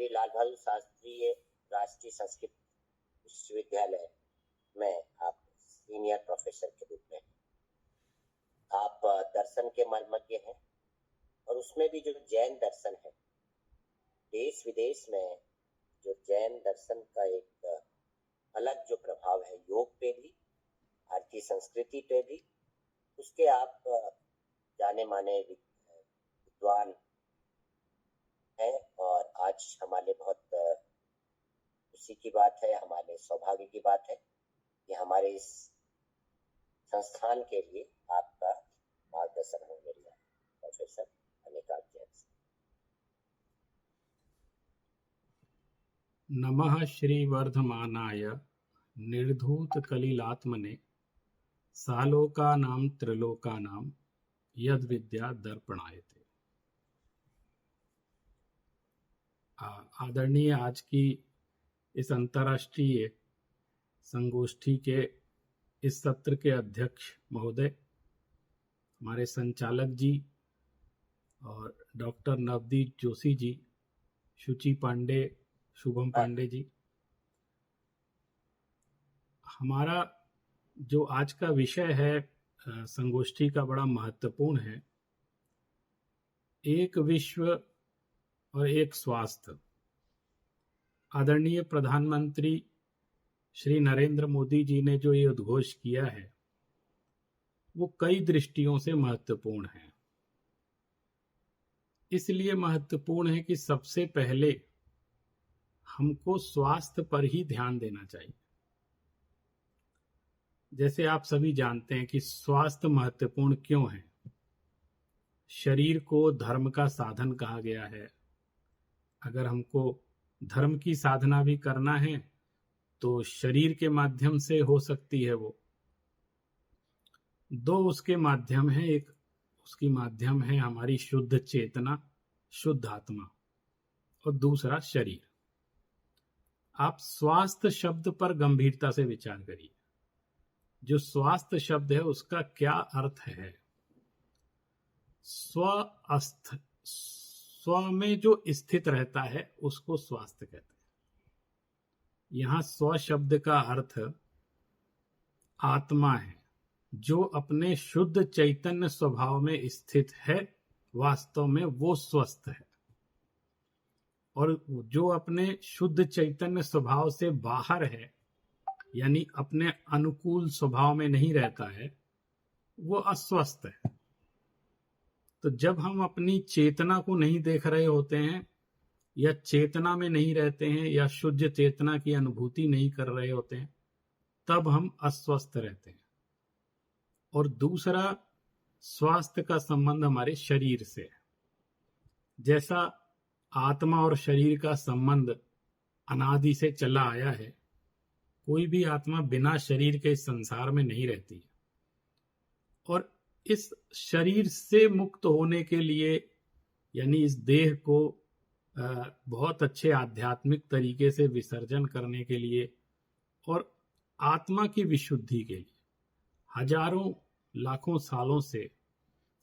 श्री लाल बहादुर शास्त्री राष्ट्रीय संस्कृत विश्वविद्यालय में आप सीनियर प्रोफेसर के रूप में, आप दर्शन के मर्मज्ञ हैं और उसमें भी जो जैन दर्शन है, देश विदेश में जो जैन दर्शन का एक अलग जो प्रभाव है योग पे भी, भारतीय संस्कृति पे भी, उसके आप जाने माने विद्वान हैं। और आज हमारे बहुत खुशी की बात है, हमारे सौभाग्य की बात है कि हमारे इस संस्थान के लिए आपका मार्गदर्शन हो मेरे प्रोफेसर अनिकांत जैन। नमः श्री वर्धमानाय निर्धूत कलिलात्मने सालोकानां त्रिलोकानां यद विद्या दर्पणायते। आदरणीय आज की इस अंतर्राष्ट्रीय संगोष्ठी के इस सत्र के अध्यक्ष महोदय, हमारे संचालक जी और डॉक्टर नवदीप जोशी जी, शुचि पांडे, शुभम पांडे जी, हमारा जो आज का विषय है संगोष्ठी का बड़ा महत्वपूर्ण है, एक विश्व और एक स्वास्थ्य। आदरणीय प्रधानमंत्री श्री नरेंद्र मोदी जी ने जो ये उद्घोष किया है वो कई दृष्टियों से महत्वपूर्ण है। इसलिए महत्वपूर्ण है कि सबसे पहले हमको स्वास्थ्य पर ही ध्यान देना चाहिए। जैसे आप सभी जानते हैं कि स्वास्थ्य महत्वपूर्ण क्यों है। शरीर को धर्म का साधन कहा गया है। अगर हमको धर्म की साधना भी करना है तो शरीर के माध्यम से हो सकती है। वो दो उसके माध्यम है, एक उसकी माध्यम है हमारी शुद्ध चेतना, शुद्ध आत्मा, और दूसरा शरीर। आप स्वास्थ्य शब्द पर गंभीरता से विचार करिए। जो स्वास्थ्य शब्द है उसका क्या अर्थ है। स्व में जो स्थित रहता है उसको स्वास्थ्य कहते हैं। यहां स्व शब्द का अर्थ आत्मा है, जो अपने शुद्ध चैतन्य स्वभाव में स्थित है, वास्तव में वो स्वस्थ है। और जो अपने शुद्ध चैतन्य स्वभाव से बाहर है, यानी अपने अनुकूल स्वभाव में नहीं रहता है, वो अस्वस्थ है। तो जब हम अपनी चेतना को नहीं देख रहे होते हैं, या चेतना में नहीं रहते हैं, या शुद्ध चेतना की अनुभूति नहीं कर रहे होते हैं, तब हम अस्वस्थ रहते हैं। और दूसरा, स्वास्थ्य का संबंध हमारे शरीर से है। जैसा आत्मा और शरीर का संबंध अनादि से चला आया है, कोई भी आत्मा बिना शरीर के इस संसार में नहीं रहती है। और इस शरीर से मुक्त होने के लिए, यानी इस देह को बहुत अच्छे आध्यात्मिक तरीके से विसर्जन करने के लिए और आत्मा की विशुद्धि के लिए हजारों लाखों सालों से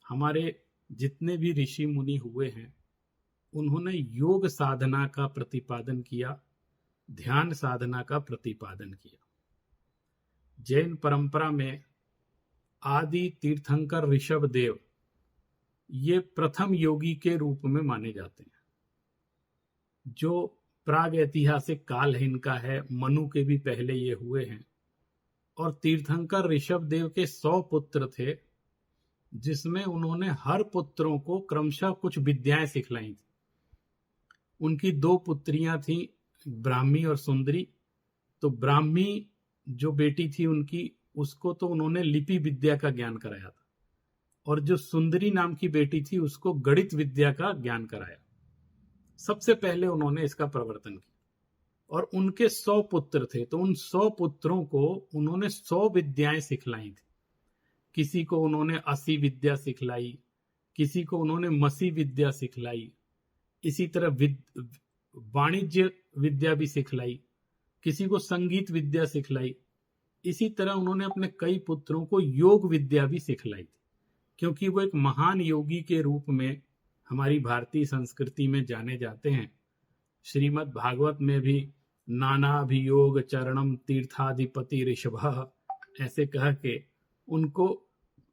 हमारे जितने भी ऋषि मुनि हुए हैं, उन्होंने योग साधना का प्रतिपादन किया, ध्यान साधना का प्रतिपादन किया। जैन परंपरा में आदि तीर्थंकर ऋषभ देव ये प्रथम योगी के रूप में माने जाते हैं। जो प्राग ऐतिहासिक काल है इनका है, मनु के भी पहले ये हुए हैं। और तीर्थंकर ऋषभ देव के 100 पुत्र थे, जिसमें उन्होंने हर पुत्रों को क्रमशः कुछ विद्याएं सिखलाई थी। उनकी 2 पुत्रियां थी, ब्राह्मी और सुंदरी। तो ब्राह्मी जो बेटी थी उनकी, उसको तो उन्होंने लिपि विद्या का ज्ञान कराया था, और जो सुंदरी नाम की बेटी थी उसको गणित विद्या का ज्ञान कराया। सबसे पहले उन्होंने इसका प्रवर्तन किया। और उनके 100 पुत्र थे, तो उन 100 पुत्रों को उन्होंने 100 विद्याएं सिखलाई थी। किसी को उन्होंने 80 विद्या सिखलाई, किसी को उन्होंने मसी विद्या सिखलाई, इसी तरह वाणिज्य विद्या भी सिखलाई, किसी को संगीत विद्या सिखलाई। इसी तरह उन्होंने अपने कई पुत्रों को योग विद्या भी सिखलाई थी, क्योंकि वो एक महान योगी के रूप में हमारी भारतीय संस्कृति में जाने जाते हैं। श्रीमद् भागवत में भी नानाभियोग चरणम तीर्थाधिपति ऋषभ ऐसे कह के उनको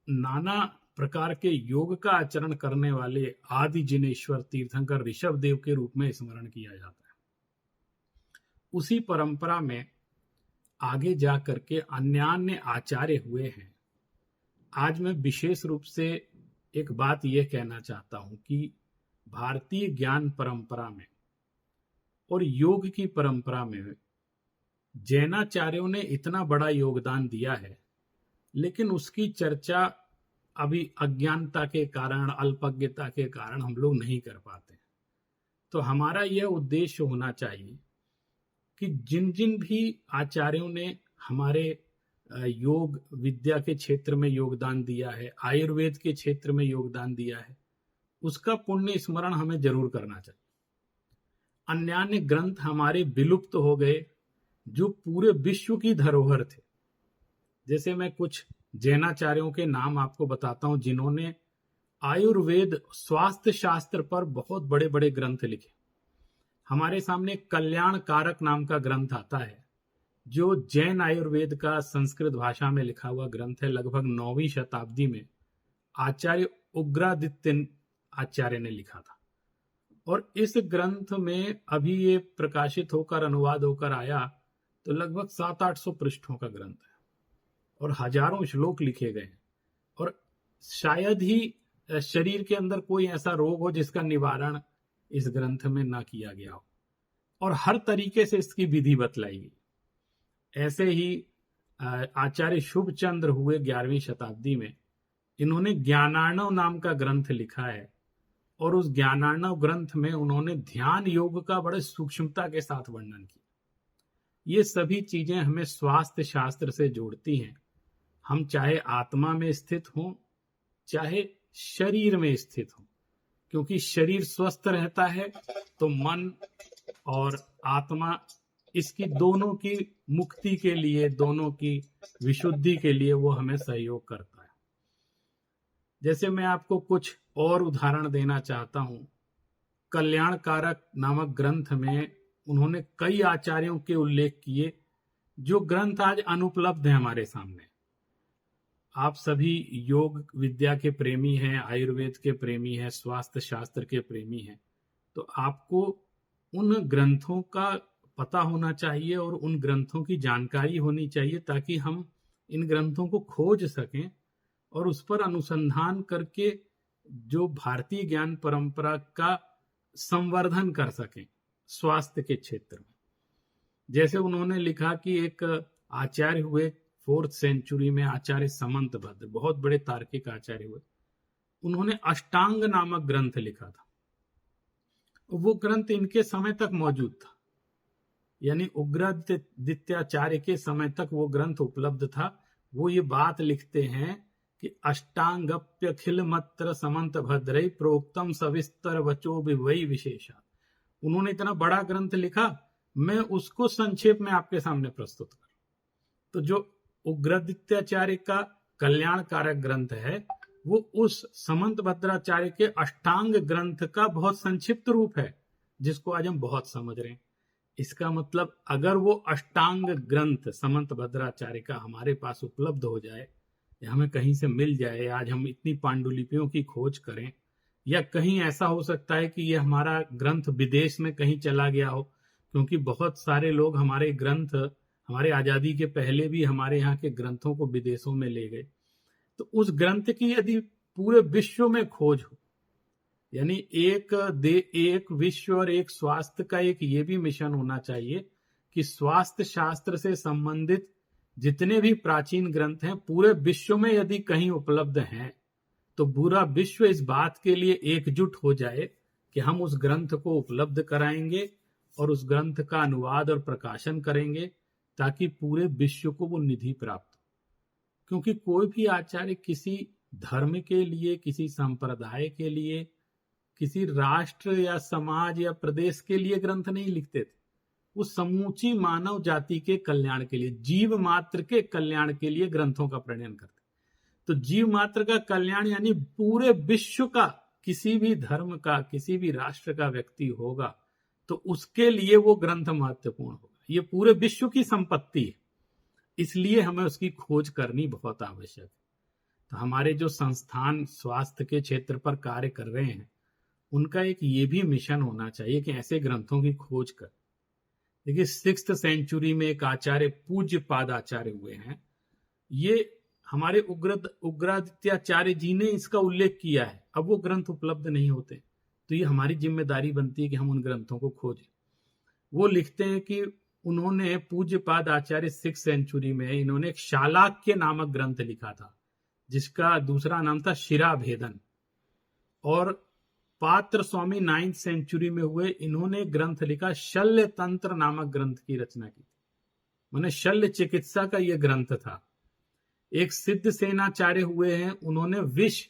नाना प्रकार के योग का आचरण करने वाले आदि जिनेश्वर तीर्थंकर ऋषभ देव के रूप में स्मरण किया जाता है। उसी परंपरा में आगे जा करके अन्यान्य आचार्य हुए हैं। आज मैं विशेष रूप से एक बात यह कहना चाहता हूं कि भारतीय ज्ञान परंपरा में और योग की परंपरा में जैनाचार्यों ने इतना बड़ा योगदान दिया है, लेकिन उसकी चर्चा अभी अज्ञानता के कारण, अल्पज्ञता के कारण हम लोग नहीं कर पाते। तो हमारा यह उद्देश्य होना चाहिए कि जिन जिन भी आचार्यों ने हमारे योग विद्या के क्षेत्र में योगदान दिया है, आयुर्वेद के क्षेत्र में योगदान दिया है, उसका पुण्य स्मरण हमें जरूर करना चाहिए। अन्यान्य ग्रंथ हमारे विलुप्त हो गए जो पूरे विश्व की धरोहर थे। जैसे मैं कुछ जैनाचार्यों के नाम आपको बताता हूं जिन्होंने आयुर्वेद स्वास्थ्य शास्त्र पर बहुत बड़े बड़े ग्रंथ लिखे। हमारे सामने कल्याण कारक नाम का ग्रंथ आता है जो जैन आयुर्वेद का संस्कृत भाषा में लिखा हुआ ग्रंथ है। लगभग 9वीं शताब्दी में आचार्य उग्रादित्य आचार्य ने लिखा था और इस ग्रंथ में अभी ये प्रकाशित होकर अनुवाद होकर आया तो लगभग 700-800 पृष्ठों का ग्रंथ है और हजारों श्लोक लिखे गए और शायद ही शरीर के अंदर कोई ऐसा रोग हो जिसका निवारण इस ग्रंथ में ना किया गया हो और हर तरीके से इसकी विधि बतलाई गई। ऐसे ही आचार्य शुभचंद्र हुए 11वीं शताब्दी में। इन्होंने ज्ञानार्णव नाम का ग्रंथ लिखा है और उस ज्ञानार्णव ग्रंथ में उन्होंने ध्यान योग का बड़े सूक्ष्मता के साथ वर्णन किया। ये सभी चीजें हमें स्वास्थ्य शास्त्र से जोड़ती हैं। हम चाहे आत्मा में स्थित हों चाहे शरीर में स्थित हों, क्योंकि शरीर स्वस्थ रहता है तो मन और आत्मा इसकी दोनों की मुक्ति के लिए, दोनों की विशुद्धि के लिए वो हमें सहयोग करता है। जैसे मैं आपको कुछ और उदाहरण देना चाहता हूं। कल्याण कारक नामक ग्रंथ में उन्होंने कई आचार्यों के उल्लेख किए जो ग्रंथ आज अनुपलब्ध है हमारे सामने। आप सभी योग विद्या के प्रेमी हैं, आयुर्वेद के प्रेमी हैं, स्वास्थ्य शास्त्र के प्रेमी हैं, तो आपको उन ग्रंथों का पता होना चाहिए और उन ग्रंथों की जानकारी होनी चाहिए ताकि हम इन ग्रंथों को खोज सकें और उस पर अनुसंधान करके जो भारतीय ज्ञान परंपरा का संवर्धन कर सकें स्वास्थ्य के क्षेत्र में। जैसे उन्होंने लिखा कि एक आचार्य हुए 4th सेंचुरी में, आचार्य समंत भद्र, बहुत बड़े तार्किक आचार्य हुए। उन्होंने अष्टांग नामक ग्रंथ लिखा था। वो ग्रंथ इनके समय तक मौजूद था, यानी उग्रादित्याचार्य के समय तक वो ग्रंथ उपलब्ध था। वो ये बात लिखते हैं कि अष्टांगप्यखिल मत्र समंत भद्रई प्रोक्तम सविस्तर वचो विवई विशेषा। उन्होंने इतना बड़ा ग्रंथ लिखा, मैं उसको संक्षेप में आपके सामने प्रस्तुत कर। तो जो उग्रादित्याचार्य का कल्याण कारक ग्रंथ है वो उस समंत भद्राचार्य के अष्टांग ग्रंथ का बहुत संक्षिप्त रूप है जिसको आज हम बहुत समझ रहे हैं। इसका मतलब अगर वो अष्टांग ग्रंथ समंत भद्राचार्य का हमारे पास उपलब्ध हो जाए या हमें कहीं से मिल जाए, आज हम इतनी पांडुलिपियों की खोज करें, या कहीं ऐसा हो सकता है कि ये हमारा ग्रंथ विदेश में कहीं चला गया हो, क्योंकि बहुत सारे लोग हमारे ग्रंथ, हमारे आजादी के पहले भी हमारे यहाँ के ग्रंथों को विदेशों में ले गए। तो उस ग्रंथ की यदि पूरे विश्व में खोज हो, यानी एक विश्व और एक स्वास्थ्य का एक ये भी मिशन होना चाहिए कि स्वास्थ्य शास्त्र से संबंधित जितने भी प्राचीन ग्रंथ हैं पूरे विश्व में यदि कहीं उपलब्ध हैं तो पूरा विश्व इस बात के लिए एकजुट हो जाए कि हम उस ग्रंथ को उपलब्ध कराएंगे और उस ग्रंथ का अनुवाद और प्रकाशन करेंगे ताकि पूरे विश्व को वो निधि प्राप्त हो। क्योंकि कोई भी आचार्य किसी धर्म के लिए, किसी संप्रदाय के लिए, किसी राष्ट्र या समाज या प्रदेश के लिए ग्रंथ नहीं लिखते थे। वो समूची मानव जाति के कल्याण के लिए, जीव मात्र के कल्याण के लिए ग्रंथों का प्रणयन करते। तो जीव मात्र का कल्याण यानी पूरे विश्व का, किसी भी धर्म का, किसी भी राष्ट्र का व्यक्ति होगा तो उसके लिए वो ग्रंथ महत्वपूर्ण होगा। ये पूरे विश्व की संपत्ति है, इसलिए हमें उसकी खोज करनी बहुत आवश्यक है। तो हमारे जो संस्थान स्वास्थ्य के क्षेत्र पर कार्य कर रहे हैं, उनका एक ये भी मिशन होना चाहिए कि ऐसे ग्रंथों की खोज कर। देखिए 6th सेंचुरी में एक आचार्य पूज्य पाद आचार्य हुए हैं, ये हमारे उग्रादित्याचार्य जी ने इसका उल्लेख किया है। अब वो ग्रंथ उपलब्ध नहीं होते, तो ये हमारी जिम्मेदारी बनती है कि हम उन ग्रंथों को खोजें। वो लिखते हैं कि उन्होंने पूज्यपाद आचार्य 6th सेंचुरी में इन्होंने एक शालाक्य नामक ग्रंथ लिखा था, जिसका दूसरा नाम था शिराभेदन। और पात्र स्वामी 9th सेंचुरी में हुए, इन्होंने ग्रंथ लिखा शल्य तंत्र नामक ग्रंथ की रचना की। माने शल्य चिकित्सा का यह ग्रंथ था। एक सिद्ध सेनाचार्य हुए हैं, उन्होंने विष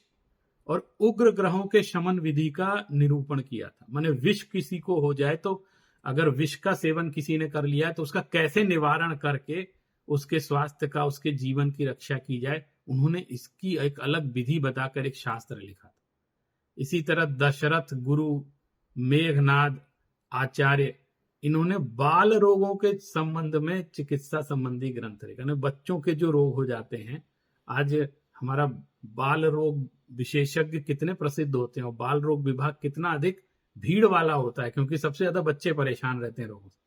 और उग्र ग्रहों के शमन विधि का निरूपण किया था। माने विष किसी को हो जाए तो अगर विष का सेवन किसी ने कर लिया है तो उसका कैसे निवारण करके उसके स्वास्थ्य का, उसके जीवन की रक्षा की जाए, उन्होंने इसकी एक अलग विधि बताकर एक शास्त्र लिखा था। इसी तरह दशरथ गुरु मेघनाद आचार्य, इन्होंने बाल रोगों के संबंध में चिकित्सा संबंधी ग्रंथ लिखा। बच्चों के जो रोग हो जाते हैं, आज हमारा बाल रोग विशेषज्ञ कितने प्रसिद्ध होते हैं और बाल रोग विभाग कितना अधिक भीड़ वाला होता है, क्योंकि सबसे ज्यादा बच्चे परेशान रहते हैं रोगों से,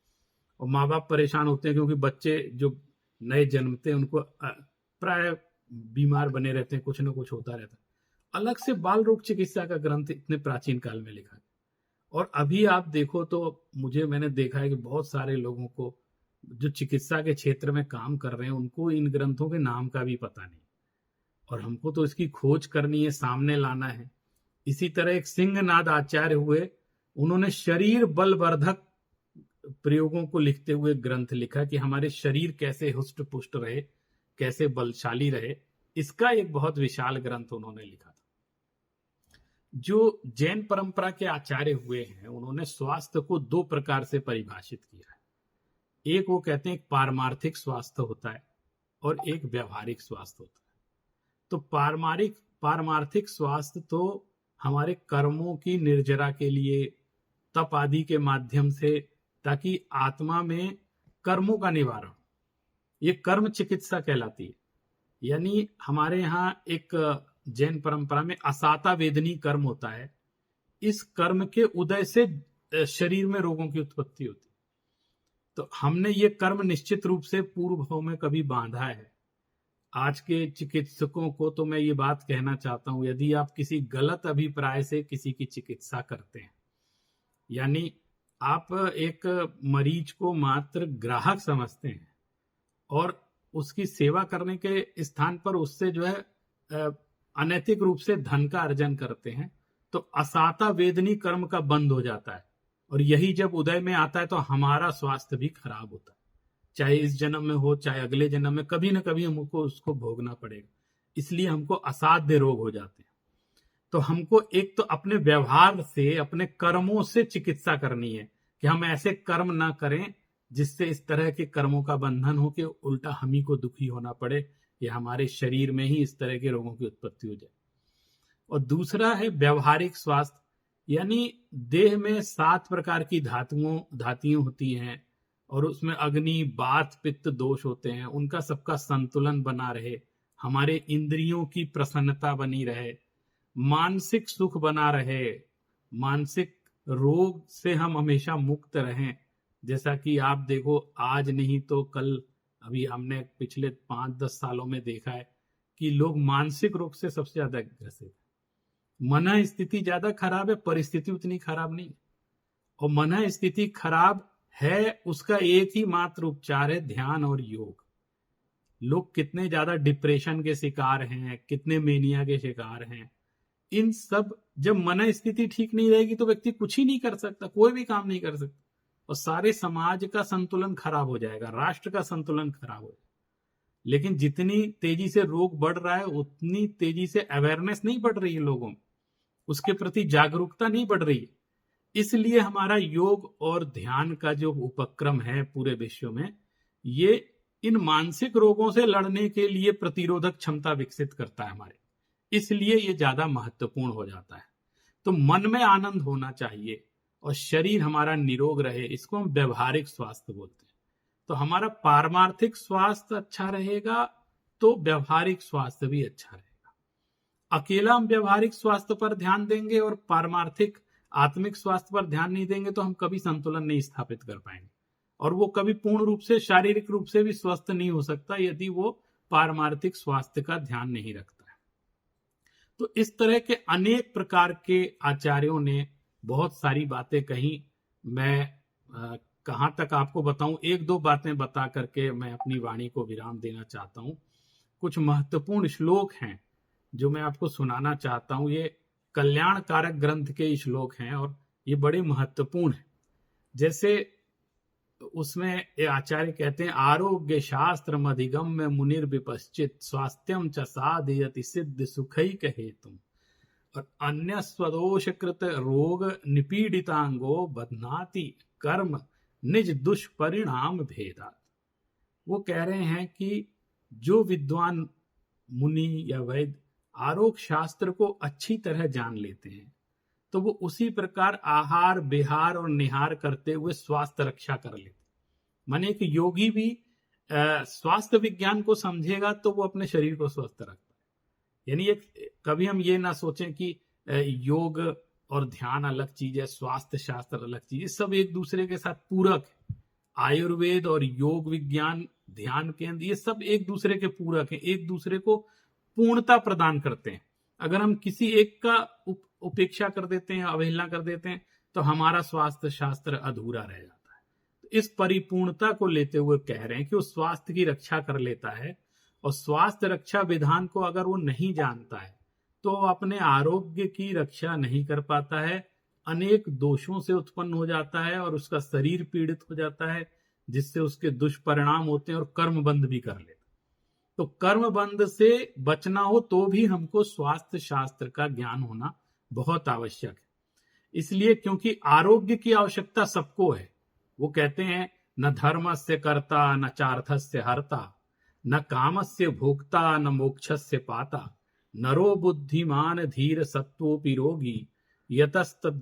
और माँ बाप परेशान होते हैं क्योंकि बच्चे जो नए जन्मते हैं उनको प्राय बीमार बने रहते हैं, कुछ ना कुछ होता रहता है। अलग से बाल रोग चिकित्सा का ग्रंथ इतने प्राचीन काल में लिखा है। और अभी आप देखो तो मैंने देखा है कि बहुत सारे लोगों को जो चिकित्सा के क्षेत्र में काम कर रहे हैं, उनको इन ग्रंथों के नाम का भी पता नहीं, और हमको तो इसकी खोज करनी है, सामने लाना है। इसी तरह एक सिंहनाद आचार्य हुए, उन्होंने शरीर बलवर्धक प्रयोगों को लिखते हुए ग्रंथ लिखा कि हमारे शरीर कैसे हुष्ट पुष्ट रहे, कैसे बलशाली रहे। इसका एक बहुत विशाल ग्रंथ उन्होंने लिखा था। जो जैन परंपरा के आचार्य हुए हैं, उन्होंने स्वास्थ्य को 2 प्रकार से परिभाषित किया है। एक वो कहते हैं एक पारमार्थिक स्वास्थ्य होता है और एक व्यवहारिक स्वास्थ्य होता है। तो पारमार्थिक स्वास्थ्य तो हमारे कर्मों की निर्जरा के लिए, तप आदि के माध्यम से, ताकि आत्मा में कर्मों का निवारण, ये कर्म चिकित्सा कहलाती है। यानी हमारे यहाँ एक जैन परंपरा में असाता वेदनी कर्म होता है। इस कर्म के उदय से शरीर में रोगों की उत्पत्ति होती है। तो हमने ये कर्म निश्चित रूप से पूर्व भाव में कभी बांधा है। आज के चिकित्सकों को तो मैं ये बात कहना चाहता हूं, यदि आप किसी गलत अभिप्राय से किसी की चिकित्सा करते हैं, यानी आप एक मरीज को मात्र ग्राहक समझते हैं और उसकी सेवा करने के स्थान पर उससे जो है अनैतिक रूप से धन का अर्जन करते हैं, तो असाता वेदनी कर्म का बंद हो जाता है। और यही जब उदय में आता है तो हमारा स्वास्थ्य भी खराब होता है, चाहे इस जन्म में हो चाहे अगले जन्म में, कभी ना कभी हमको उसको भोगना पड़ेगा। इसलिए हमको असाध्य रोग हो जाते हैं। तो हमको एक तो अपने व्यवहार से, अपने कर्मों से चिकित्सा करनी है कि हम ऐसे कर्म ना करें जिससे इस तरह के कर्मों का बंधन हो कि उल्टा हम ही को दुखी होना पड़े या हमारे शरीर में ही इस तरह के रोगों की उत्पत्ति हो जाए। और दूसरा है व्यवहारिक स्वास्थ्य, यानी देह में 7 प्रकार की धातियां होती हैं और उसमें अग्नि, वात, पित्त दोष होते हैं। उनका सबका संतुलन बना रहे, हमारे इंद्रियों की प्रसन्नता बनी रहे, मानसिक सुख बना रहे, मानसिक रोग से हम हमेशा मुक्त रहें। जैसा कि आप देखो, आज नहीं तो कल, अभी हमने पिछले 5-10 सालों में देखा है कि लोग मानसिक रोग से सबसे ज्यादा ग्रसित है। मन स्थिति ज्यादा खराब है, परिस्थिति उतनी खराब नहीं। और मन स्थिति खराब है, उसका एक ही मात्र उपचार है, ध्यान और योग। लोग कितने ज्यादा डिप्रेशन के शिकार हैं, कितने मेनिया के शिकार हैं। इन सब, जब मन स्थिति ठीक नहीं रहेगी तो व्यक्ति कुछ ही नहीं कर सकता, कोई भी काम नहीं कर सकता, और सारे समाज का संतुलन खराब हो जाएगा, राष्ट्र का संतुलन खराब हो जाएगा। लेकिन जितनी तेजी से रोग बढ़ रहा है, उतनी तेजी से अवेयरनेस नहीं बढ़ रही है लोगों में, उसके प्रति जागरूकता नहीं बढ़ रही है। इसलिए हमारा योग और ध्यान का जो उपक्रम है पूरे विश्व में, ये इन मानसिक रोगों से लड़ने के लिए प्रतिरोधक क्षमता विकसित करता है हमारे, इसलिए ये ज्यादा महत्वपूर्ण हो जाता है। तो मन में आनंद होना चाहिए और शरीर हमारा निरोग रहे, इसको हम व्यवहारिक स्वास्थ्य बोलते हैं। तो हमारा पारमार्थिक स्वास्थ्य अच्छा रहेगा तो व्यवहारिक स्वास्थ्य भी अच्छा रहेगा। अकेला हम व्यवहारिक स्वास्थ्य पर ध्यान देंगे और पारमार्थिक आत्मिक स्वास्थ्य पर ध्यान नहीं देंगे तो हम कभी संतुलन नहीं स्थापित कर पाएंगे, और वो कभी पूर्ण रूप से शारीरिक रूप से भी स्वस्थ नहीं हो सकता यदि वो पारमार्थिक स्वास्थ्य का ध्यान नहीं रखता है। तो इस तरह के अनेक प्रकार के आचार्यों ने बहुत सारी बातें कही। मैं कहां तक आपको बताऊं, एक दो बातें बता करके मैं अपनी वाणी को विराम देना चाहता हूं। कुछ महत्वपूर्ण श्लोक हैं जो मैं आपको सुनाना चाहता हूं। ये कल्याण कारक ग्रंथ के श्लोक हैं और ये बड़े महत्वपूर्ण हैं। जैसे उसमें आचार्य कहते हैं, आरोग्य शास्त्र अधिगम्य मुनिर विपश्चित स्वास्थ्यम च साधयति सिद्ध सुखैक हेतुम और अन्य स्वदोषकृत रोग निपीडितांगो बध्नाति कर्म निज दुष्परिणाम भेदात। वो कह रहे हैं कि जो विद्वान मुनि या वैद्य आरोग्य शास्त्र को अच्छी तरह जान लेते हैं तो वो उसी प्रकार आहार विहार और निहार करते हुए स्वास्थ्य रक्षा कर लेते। माने एक योगी भी स्वास्थ्य विज्ञान को समझेगा तो वो अपने शरीर को स्वस्थ रखता है। यानी एक कभी हम ये ना सोचें कि योग और ध्यान अलग चीज है, स्वास्थ्य शास्त्र अलग चीज है, सब एक दूसरे के साथ पूरक है। आयुर्वेद और योग विज्ञान, ध्यान केंद्र, ये सब एक दूसरे के पूरक है, एक दूसरे को पूर्णता प्रदान करते हैं। अगर हम किसी एक का उपेक्षा कर देते हैं, अवहेलना कर देते हैं तो हमारा स्वास्थ्य शास्त्र अधूरा रह जाता है। तो इस परिपूर्णता को लेते हुए कह रहे हैं कि वो स्वास्थ्य की रक्षा कर लेता है, और स्वास्थ्य रक्षा विधान को अगर वो नहीं जानता है तो अपने आरोग्य की रक्षा नहीं कर पाता है, अनेक दोषों से उत्पन्न हो जाता है और उसका शरीर पीड़ित हो जाता है, जिससे उसके दुष्परिणाम होते हैं और कर्म बंध भी कर लेता है। तो कर्म बंध से बचना हो तो भी हमको स्वास्थ्य शास्त्र का ज्ञान होना बहुत आवश्यक है। इसलिए क्योंकि आरोग्य की आवश्यकता सबको है। वो कहते हैं, न धर्मस्य कर्ता न चार्थस्य हर्ता न कामस्य भोक्ता न मोक्षस्य पाता नरो बुद्धिमान धीर सत्वोपि रोगी यतस्तद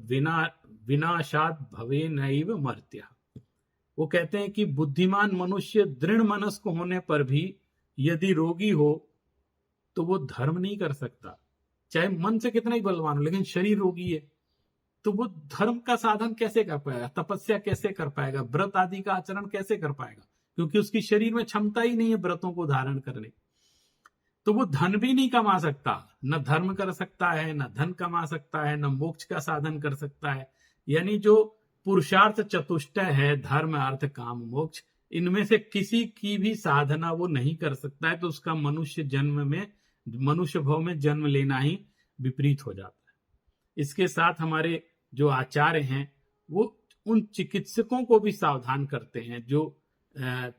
विनाशात भवे नैव मर्त्य। वो कहते हैं कि बुद्धिमान मनुष्य दृढ़ मनस्क होने पर भी यदि रोगी हो तो वो धर्म नहीं कर सकता, चाहे मन से कितना ही बलवान हो, लेकिन शरीर रोगी है तो वो धर्म का साधन कैसे कर पाएगा, तपस्या कैसे कर पाएगा, व्रत आदि का आचरण कैसे कर पाएगा, क्योंकि उसकी शरीर में क्षमता ही नहीं है व्रतों को धारण करने। तो वो धन भी नहीं कमा सकता, न धर्म कर सकता है, न धन कमा सकता है, न मोक्ष का साधन कर सकता है। यानी जो पुरुषार्थ चतुष्टय है, धर्म अर्थ काम मोक्ष, इनमें से किसी की भी साधना वो नहीं कर सकता है। तो उसका मनुष्य भव में जन्म लेना ही विपरीत हो जाता है। इसके साथ हमारे जो आचार्य हैं वो उन चिकित्सकों को भी सावधान करते हैं जो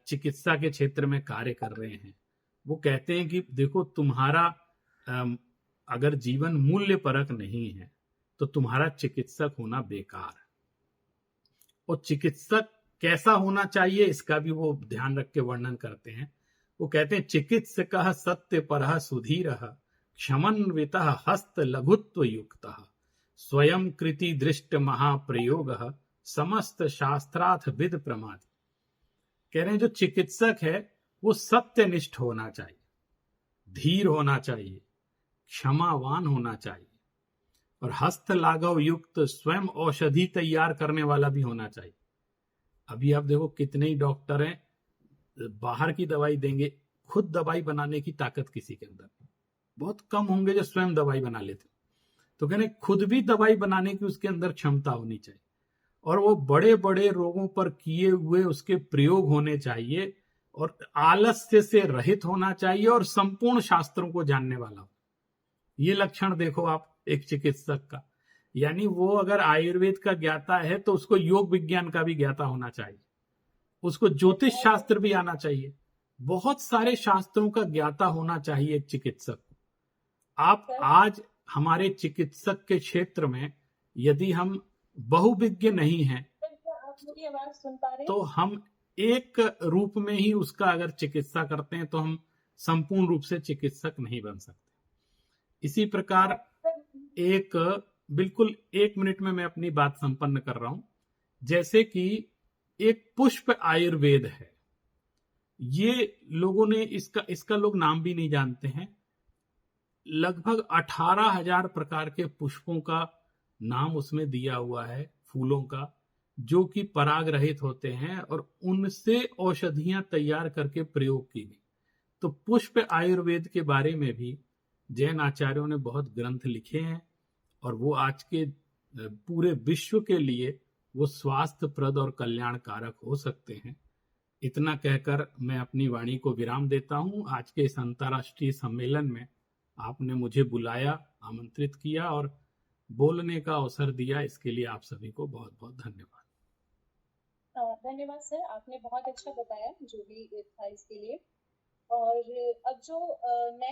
चिकित्सा के क्षेत्र में कार्य कर रहे हैं। वो कहते हैं कि देखो, तुम्हारा अगर जीवन मूल्य परक नहीं है तो तुम्हारा चिकित्सक होना बेकार है। और चिकित्सक कैसा होना चाहिए इसका भी वो ध्यान रख के वर्णन करते हैं। वो कहते हैं, चिकित्सकः सत्य परः सुधीरः क्षमन्वितः हस्त लघुत्व युक्तः स्वयं कृति दृष्ट महाप्रयोगः समस्त शास्त्रार्थ विद प्रमादी। कह रहे हैं जो चिकित्सक है वो सत्यनिष्ठ होना चाहिए, धीर होना चाहिए, क्षमावान होना चाहिए और हस्त लाघव युक्त स्वयं औषधि तैयार करने वाला भी होना चाहिए। अभी आप देखो कितने ही डॉक्टर हैं, बाहर की दवाई देंगे, खुद दवाई बनाने की ताकत किसी के अंदर बहुत कम होंगे जो स्वयं दवाई बना लेते। तो कहने खुद भी दवाई बनाने की उसके अंदर क्षमता होनी चाहिए और वो बड़े बड़े रोगों पर किए हुए उसके प्रयोग होने चाहिए और आलस्य से रहित होना चाहिए और संपूर्ण शास्त्रों को जानने वाला हो। ये लक्षण देखो आप एक चिकित्सक का। यानी वो अगर आयुर्वेद का ज्ञाता है तो उसको योग विज्ञान का भी ज्ञाता होना चाहिए, उसको ज्योतिष शास्त्र भी आना चाहिए, बहुत सारे शास्त्रों का ज्ञाता होना चाहिए एक चिकित्सक। आप आज हमारे चिकित्सक के क्षेत्र में यदि हम बहुविज्ञ नहीं हैं तो हम एक रूप में ही उसका अगर चिकित्सा करते हैं तो हम संपूर्ण रूप से चिकित्सक नहीं बन सकते। इसी प्रकार एक बिल्कुल 1 मिनट में मैं अपनी बात संपन्न कर रहा हूं। जैसे कि एक पुष्प आयुर्वेद है, ये लोगों ने इसका लोग नाम भी नहीं जानते हैं। लगभग 18,000 प्रकार के पुष्पों का नाम उसमें दिया हुआ है, फूलों का, जो कि पराग रहित होते हैं और उनसे औषधियां तैयार करके प्रयोग की गई। तो पुष्प आयुर्वेद के बारे में भी जैन आचार्यों ने बहुत ग्रंथ लिखे हैं और वो आज के पूरे विश्व के लिए वो स्वास्थ्यप्रद और कल्याणकारक हो सकते हैं। इतना कहकर मैं अपनी वाणी को विराम देता हूं। आज के इस अंतर्राष्ट्रीय सम्मेलन में आपने मुझे बुलाया, आमंत्रित किया और बोलने का अवसर दिया, इसके लिए आप सभी को बहुत बहुत धन्यवाद। धन्यवाद सर, आपने बहुत अच्छा बताया जो भी था इसके लिए। और अब जो नेक्स्ट